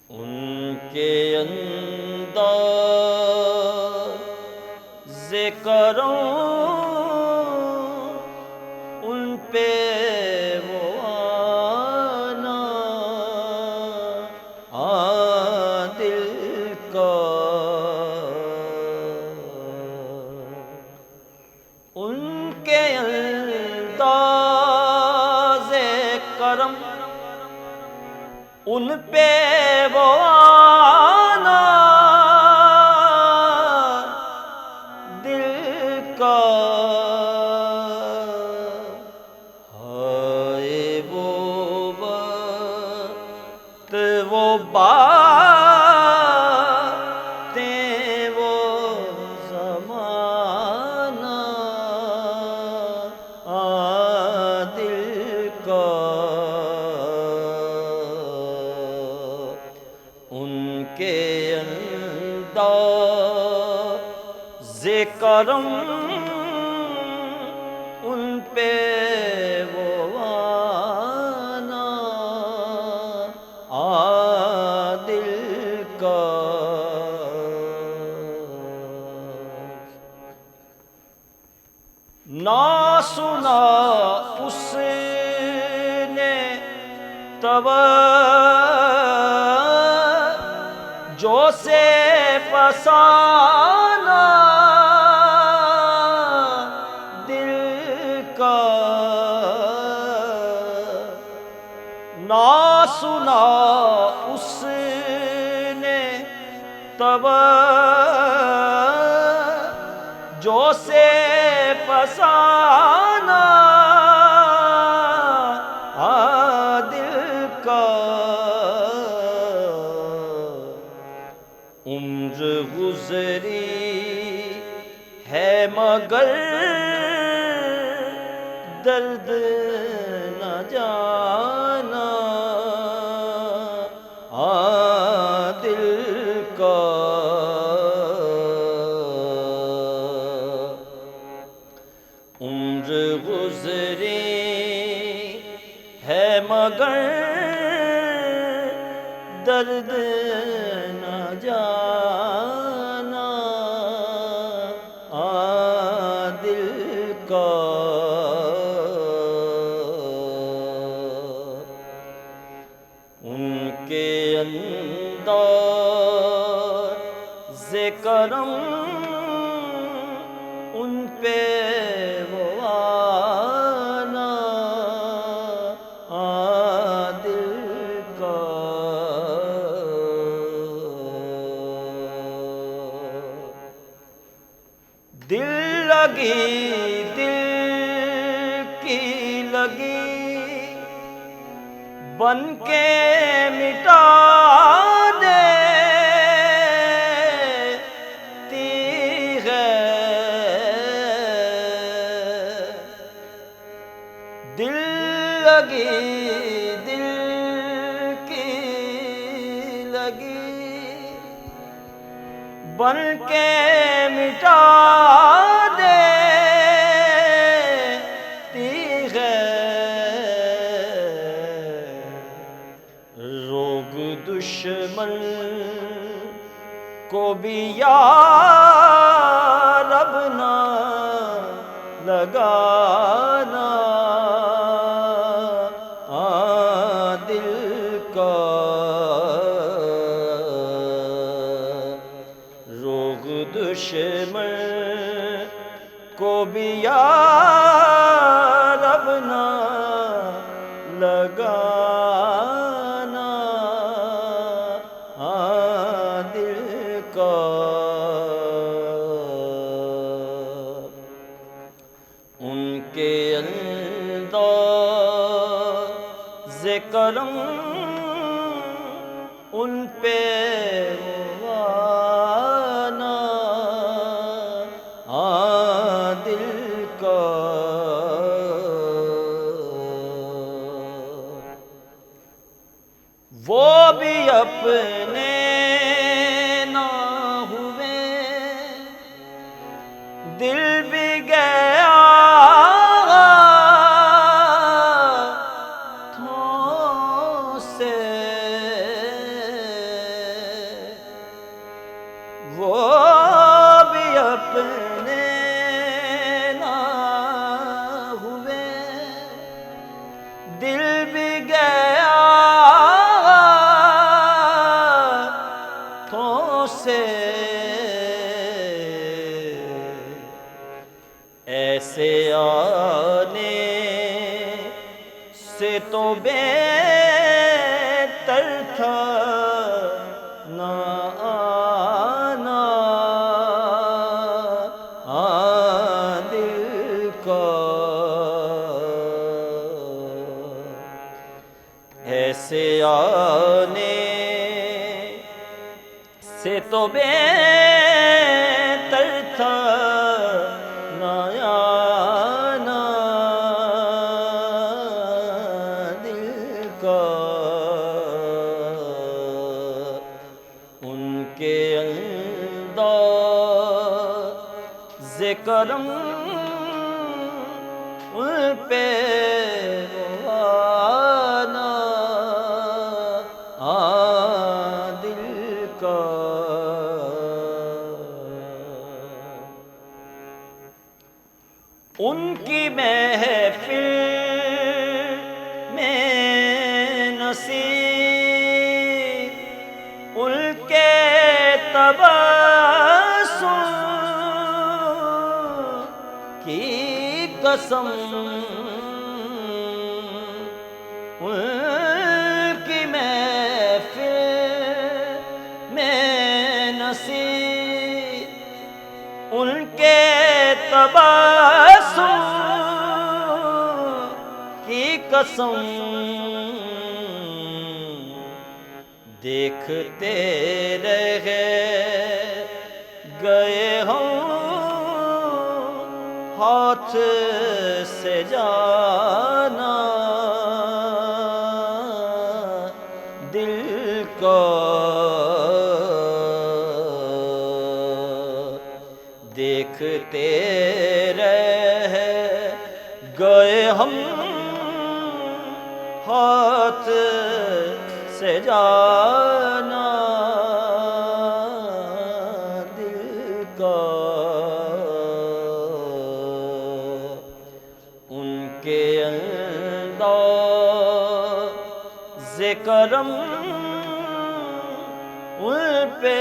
ان کے انداز کرم ان پہ وہ آنا عادل کا، ان کے انداز کرم ان پہ وہ آنا دل کا، ہائے وہ وقت وہ باتیں وہ زمانہ عادل کا، ان کے انداز کرم ان پہ وہ آنا عادل کا، نہ سنا اس نے توجہ سے فسانہ دل کا، نہ سنا اس نے توجہ سے فسانہ عادل کا، عمر گزری ہے مگر درد نہ جانا عادل کا، عمر گزری ہے مگر درد نہ جانا عادل کا، ان کے انداز کرم ان پہ وہ آنا عادل کا، دل لگی دل کی لگی بن کے مٹا دیتی ہے، دل لگی دل کی لگی بن کے مٹا دیتی ہے، روگ دشمن کو بھی یارب نہ لگانا عادل کا، روگ دشمن کو بھی یارب نہ لگانا عادل کا، ان کے انداز کرم ان پہ وہ آنا عادل کا، وہ بھی اپنے نہ ہوئے دل بھی گیا سے سے تو بہتر تھا نہ آنا دل کا، ان کے انداز کرم ان پہ آنا دل کا۔ ان کی محفل میں نصیب ان کے تبسم کی قسم، ان کی محفل میں نصیب ان کے تبسم کی قسم، دیکھتے رہ گئے ہوں ہاتھ سے جانا دل کا، دیکھتے رہ گئے ہم ہاتھ سے جانا دل کا، ان کے انداز کرم ان پہ